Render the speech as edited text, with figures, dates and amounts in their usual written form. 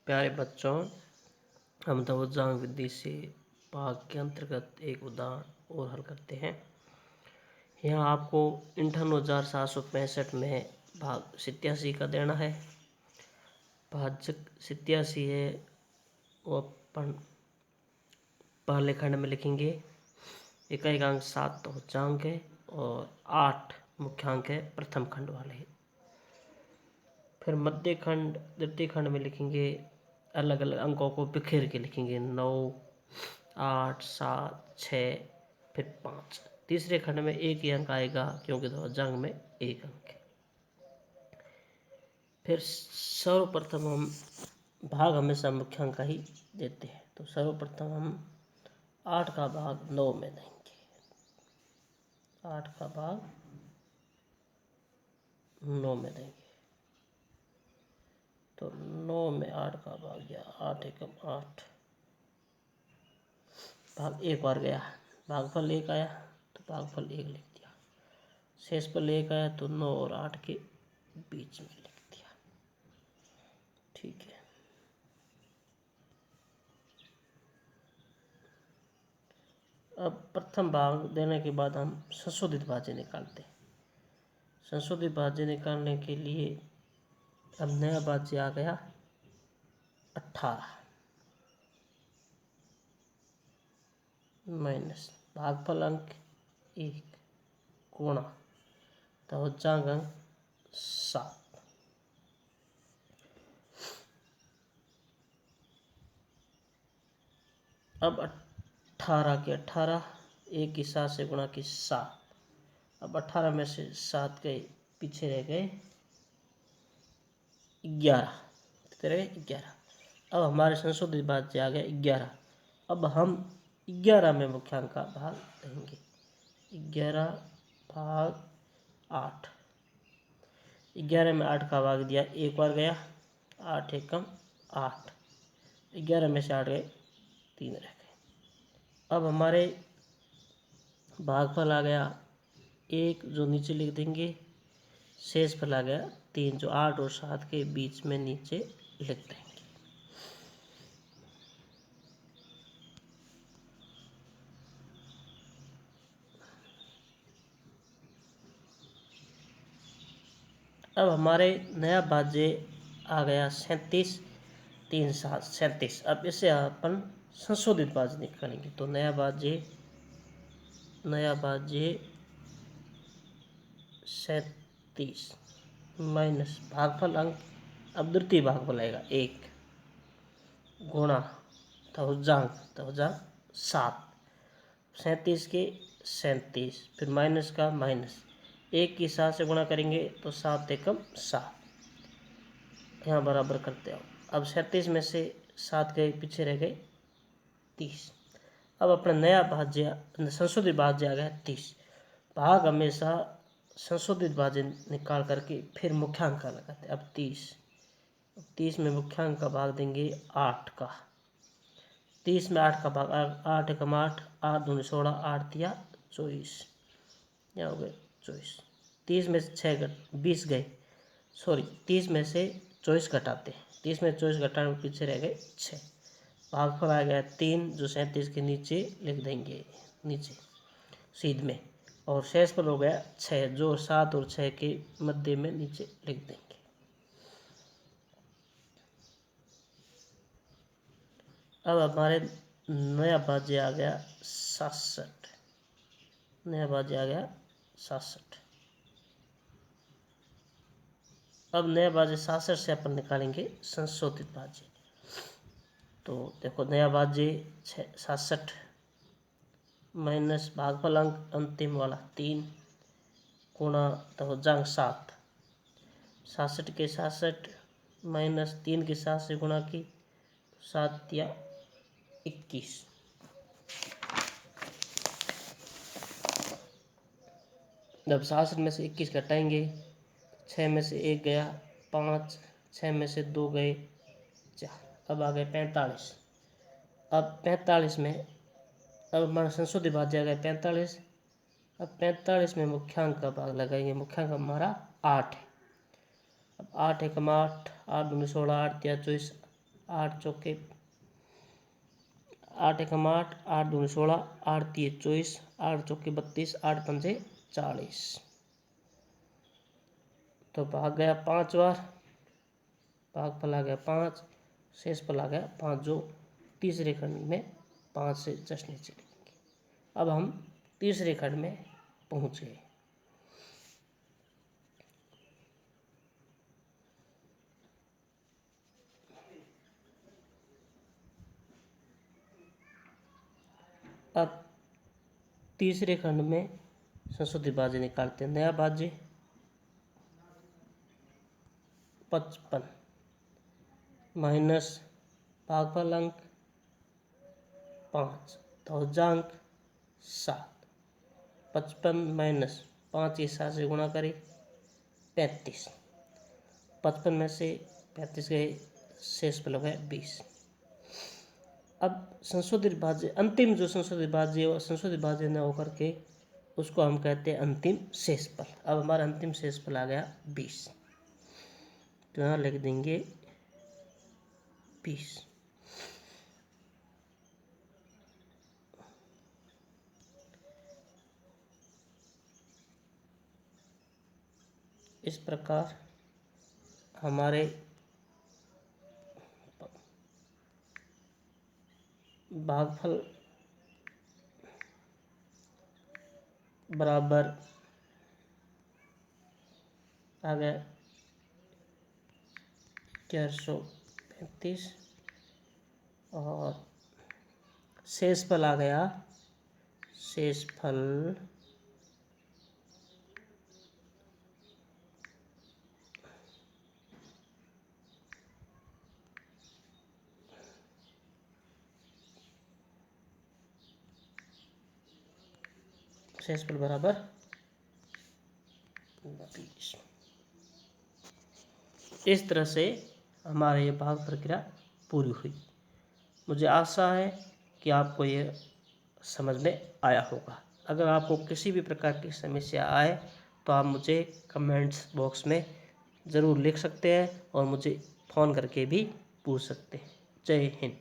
प्यारे बच्चों, हम तवज्जांग विधि से भाग के अंतर्गत एक उदाहरण और हल करते हैं। यहाँ आपको 58,765 में भाग 87 का देना है। भाजक 87 है वो अपन पहले खंड में लिखेंगे। इकाई अंक 7 तवज्जांग है और 8 मुख्यांक है प्रथम खंड वाले। फिर मध्य खंड द्वितीय खंड में लिखेंगे, अलग अलग अंकों को बिखेर के लिखेंगे। 9, 8, 7, 6, फिर 5। तीसरे खंड में एक ही अंक आएगा क्योंकि तवज्जांग में एक अंक है। फिर सर्वप्रथम हम भाग हमेशा मुख्यांक का ही देते हैं, तो सर्वप्रथम हम 8 का भाग 9 में देंगे। 8 का भाग 9 में देंगे, तो 9 में 8 का भाग गया 8 एकम 8। भाग एक बार गया, भागफल 1 आया तो भागफल 1 लिख दिया। शेषफल 1 आया तो 9 और 8 के बीच में लिख दिया। ठीक है। अब प्रथम भाग देने के बाद हम संशोधित भाज्य निकालते हैं। संशोधित भाज्य निकालने के लिए अब नया भाज्य आ गया 18 माइनस भागफल अंक 1 गुणा तवज्जांग अंक 7। अब 18 के 18 एक की 7 से गुणा की 7। अब 18 में से 7 गए, पीछे रह गए 11। कितने रहे? 11। अब हमारे संशोधित भाज्य आ गया 11। अब हम 11 में मुख्यांक का भाग देंगे। 11 भाग 8। 11 में 8 का भाग दिया, एक बार गया 8 एकम 8। 11 में से 8 गए, 3 रह गए। अब हमारे भागफल आ गया 1 जो नीचे लिख देंगे। शेषफल आ गया 3 जो 8 और 7 के बीच में नीचे लिख देंगे। अब हमारे नया भाज्य आ गया 37, 3, 7, 37। अब इसे अपन संशोधित भाज्य निकालेंगे, तो नया भाज्य 37 माइनस भागफल अंक, अब द्वितीय भागफल आएगा 1 गुणा तवज्जांग 7। 37 के 37, फिर माइनस का माइनस, 1 की 7 से गुणा करेंगे तो 7 एकम 7। यहाँ बराबर करते आओ। अब 37 में से 7 गए, पीछे रह गए 30। अब अपना नया भाज्य संशोधित भाज्य आ गया 30। भाग हमेशा संशोधित भाज्य निकाल करके फिर मुख्यांक का लगाते। अब 30 में मुख्यांक का भाग देंगे 8 का। 30 में 8 का भाग 8 एकम 8, 8 दूनी 16, 8 दिया 24। यहाँ हो गए 24। 30 में से 6 20 गए, सॉरी 30 में से 24 घटाते हैं। 30 में 24 घटाने में पीछे रह गए 6। भागफल आ गया 3 जो 37 के नीचे लिख देंगे, नीचे सीध में। और शेषफल हो गया 6 जो 7 और 6 के मध्य में नीचे लिख देंगे। अब हमारे नया भाज्य आ गया 67। नया भाज्य आ गया 67। अब नया भाज्य 67 से अपन निकालेंगे संशोधित भाज्य। तो देखो नया भाज्य 67 माइनस भागफल अंक अंतिम वाला 3 गुणा तवज्जांग 7। 67 के 67 माइनस 3 की 7 से गुणा की, 7 या 21। जब 67 में से 21 घटाएंगे, 6 में से 1 गया 5, 6 में से 2 गए 4। अब आ गए 45। अब 45 में अब हमारा संशोधित भाज्य आ गया 45। अब 45 में मुख्यांक का भाग लगाएंगे। मुख्यांक हमारा 8 है। अब 8 एकम 8, 8 दूनी 16, 8 या 24, 8 चौके 8 एकम 8, 8 दूनी 16, 8 तिये 24, 8 चौके 32, 8 पंजे 40। तो भाग गया 5 बार, भागफल आ गया 5, शेषफल आ गया 5, जो तीसरे खंड में 5 से जस्ट नीचे लिखेंगे। अब हम तीसरे खंड में पहुंच गए। अब तीसरे खंड में संशोधित भाज्य निकालते हैं। नया भाज्य 55 माइनस भागफल अंक 5, ध्वजांक 7। 55 माइनस 5 ये 7 से गुणा करें 35। 55 में से 35 गए, शेषफल हो गया 20। अब संशोधित भाज्य, अंतिम जो संशोधित भाज्य है, संशोधित भाज्य न होकर के उसको हम कहते हैं अंतिम शेषफल। अब हमारा अंतिम शेषफल आ गया 20, तो यहाँ लिख देंगे 20। इस प्रकार हमारे भागफल बराबर आ गया 1135 और शेषफल आ गया, शेषफल बराबर 20। इस तरह से हमारे ये भाग प्रक्रिया पूरी हुई। मुझे आशा है कि आपको ये समझ में आया होगा। अगर आपको किसी भी प्रकार की समस्या आए तो आप मुझे कमेंट्स बॉक्स में ज़रूर लिख सकते हैं और मुझे फ़ोन करके भी पूछ सकते हैं। जय हिंद।